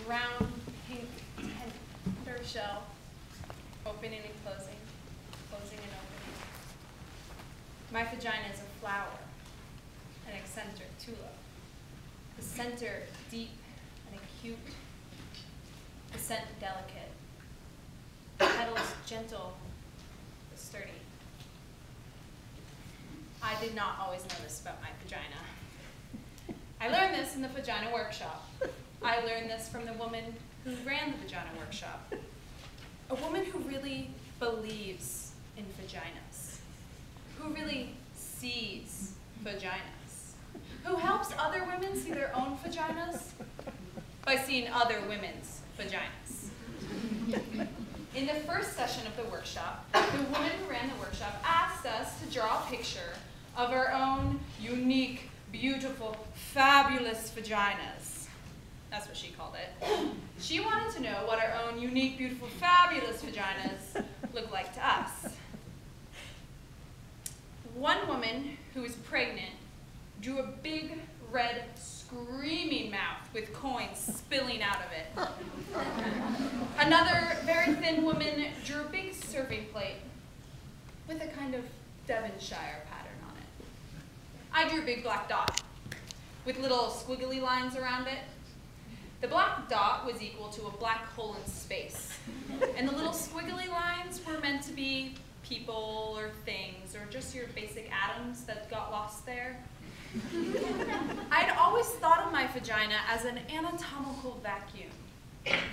round, pink, tender shell, opening and closing, closing and opening. My vagina is a flower, an eccentric tulip. The center deep and acute, the scent delicate, the petals gentle but sturdy. I did not always know this about my vagina. I learned this in the Vagina workshop. I learned this from the woman who ran the Vagina workshop. A woman who really believes in vaginas, who really sees vaginas, who helps other women see their own vaginas by seeing other women's vaginas. In the first session of the workshop, the woman who ran the workshop asked us to draw a picture of our own unique, beautiful, fabulous vaginas. That's what she called it. She wanted to know what our own unique, beautiful, fabulous vaginas look like to us. One woman who was pregnant drew a big, red, screaming mouth with coins spilling out of it. Another very thin woman drew a big serving plate with a kind of Devonshire pattern on it. I drew a big black dot with little squiggly lines around it. The black dot was equal to a black hole in space, and the little squiggly lines were meant to be people or things or just your basic atoms that got lost there. I'd always thought of my vagina as an anatomical vacuum,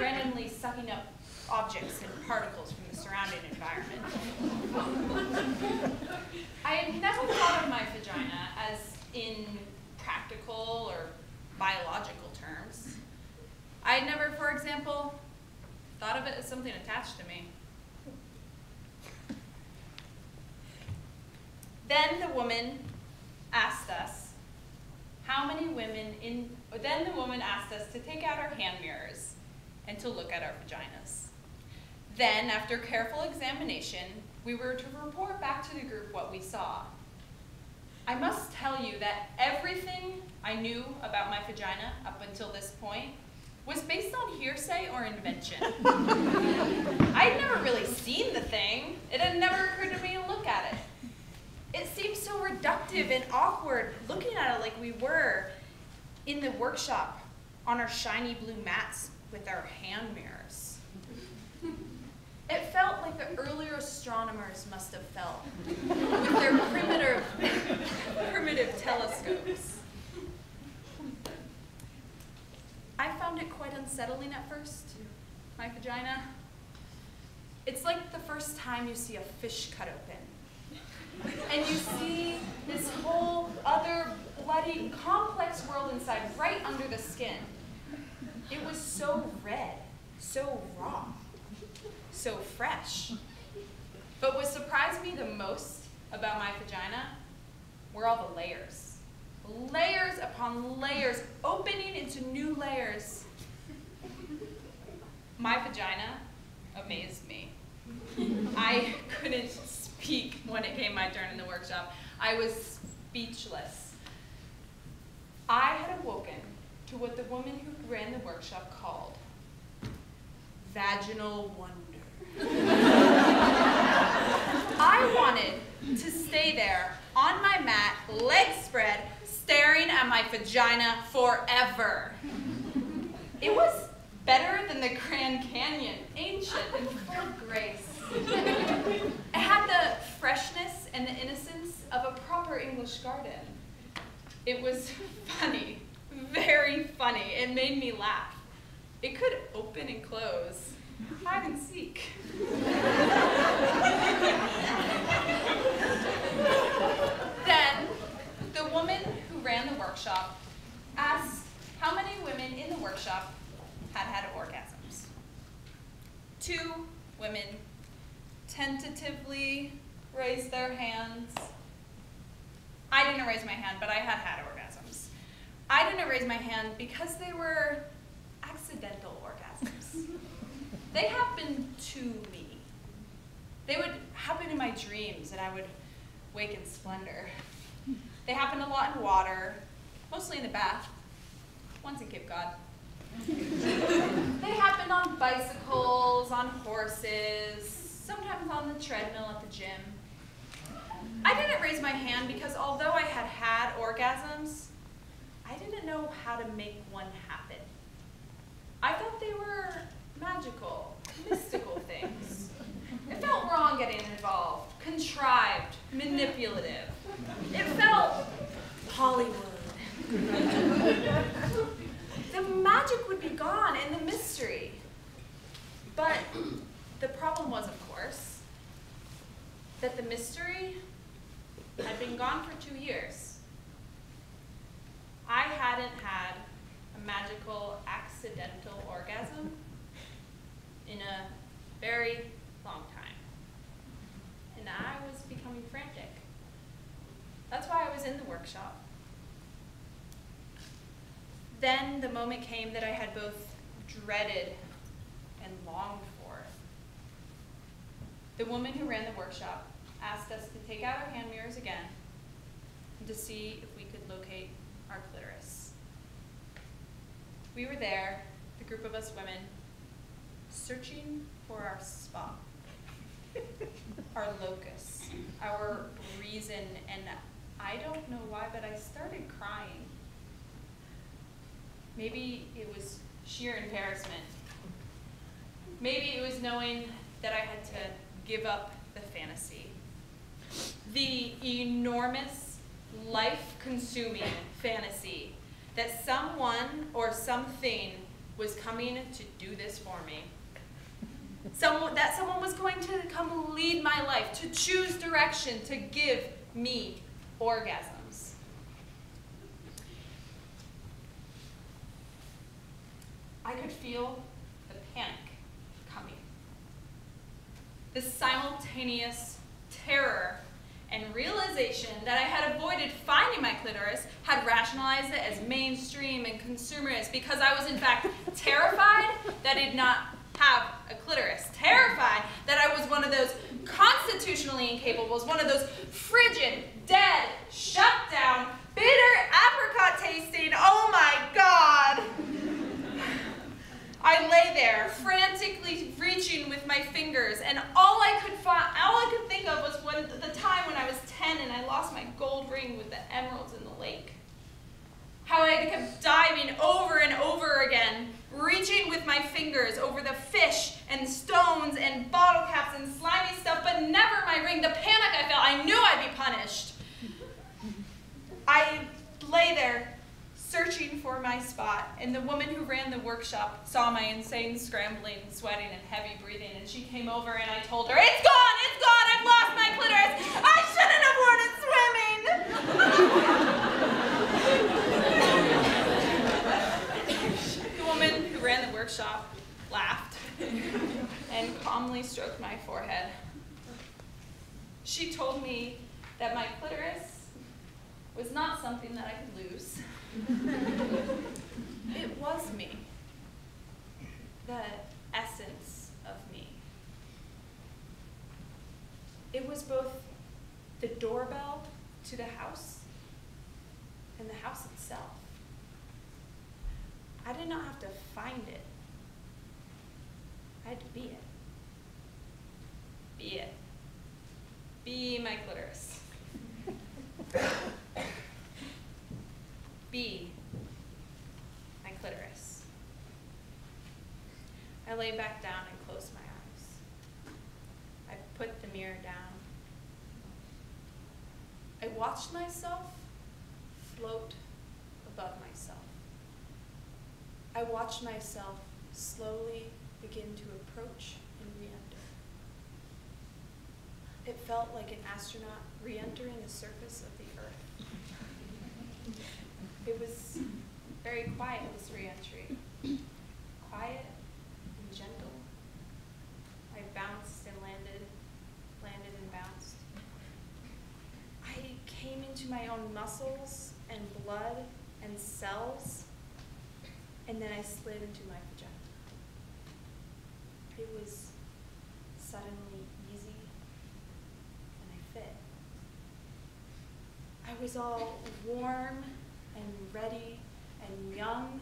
randomly sucking up objects and particles from the surrounding environment. I had never thought of my vagina as in practical or biological terms. I had never, for example, thought of it as something attached to me. Then the woman asked us then the woman asked us to take out our hand mirrors and to look at our vaginas. Then, after careful examination, we were to report back to the group what we saw. I must tell you that everything I knew about my vagina up until this point was based on hearsay or invention. I had never really seen the thing. It had never occurred to me to look at it. It seemed so reductive and awkward looking at it like we were in the workshop on our shiny blue mats with our hand mirrors. It felt like the earlier astronomers must have felt with their primitive telescopes. I found it quite unsettling at first, my vagina. It's like the first time you see a fish cut open. And you see this whole other bloody, complex world inside right under the skin. It was so red, so raw, so fresh. But what surprised me the most about my vagina were all the layers. Layers upon layers, opening into new layers. My vagina amazed me. I couldn't speak when it came my turn in the workshop. I was speechless. I had awoken to what the woman who ran the workshop called vaginal wonder. I wanted to stay there on my mat, legs spread, staring at my vagina forever. It was better than the Grand Canyon, ancient and full of grace. It had the freshness and the innocence of a proper English garden. It was funny, very funny. It made me laugh. It could open and close, hide and seek. Then, the woman who ran the workshop asked how many women in the workshop had had orgasms. 2 women tentatively raised their hands. I didn't raise my hand, but I had had orgasms. I didn't raise my hand because they were accidental orgasms. They happened to me. They would happen in my dreams, and I would wake in splendor. They happened a lot in water, mostly in the bath, once in Cape Cod. on bicycles, on horses, sometimes on the treadmill at the gym. I didn't raise my hand because although I had had orgasms, I didn't know how to make one happen. I thought they were magical, mystical things. It felt wrong getting involved, contrived, manipulative. It felt Hollywood. The magic would be gone and the mystery. But the problem was, of course, that the mystery had been gone for 2 years. I hadn't had a magical accidental orgasm in a very long time. And I was becoming frantic. That's why I was in the workshop. Then the moment came that I had both dreaded and longed for. The woman who ran the workshop asked us to take out our hand mirrors again and to see if we could locate our clitoris. We were there, the group of us women, searching for our spot, our locus, our reason, and I don't know why, but I started crying. Maybe it was sheer embarrassment. Maybe it was knowing that I had to give up the fantasy. The enormous, life-consuming fantasy that someone or something was coming to do this for me. That someone was going to come lead my life, to choose direction, to give me orgasms. I could feel the panic coming. The simultaneous terror and realization that I had avoided finding my clitoris, had rationalized it as mainstream and consumerist because I was in fact terrified that I did not have a clitoris, terrified that I was one of those constitutionally incapables, one of those frigid, dead, shut down, bitter, apricot tasting, oh my God. I lay there, frantically reaching with my fingers, and all I could think of was the time when I was 10 and I lost my gold ring with the emeralds in the lake. How I kept diving over and over again, reaching with my fingers over the fish and stones and bottle caps and slimy stuff, but never my ring. The panic I felt, I knew I'd be punished. I lay there, searching for my spot, and the woman who ran the workshop saw my insane scrambling, sweating, and heavy breathing, and she came over and I told her, it's gone, I've lost my clitoris, I shouldn't have worn it swimming. The woman who ran the workshop laughed and calmly stroked my forehead. She told me that my clitoris was not something that I could lose. It was me, the essence of me. It was both the doorbell to the house and the house itself. I did not have to find it. I had to be it. Be it. Be my clitoris. Be my clitoris. I lay back down and closed my eyes. I put the mirror down. I watched myself float above myself. I watched myself slowly begin to approach and re-enter. It felt like an astronaut re-entering the surface of the Earth. It was very quiet, this re-entry. Quiet and gentle. I bounced and landed and bounced. I came into my own muscles and blood and cells, and then I slid into my vagina. It was suddenly easy, and I fit. I was all warm and ready and young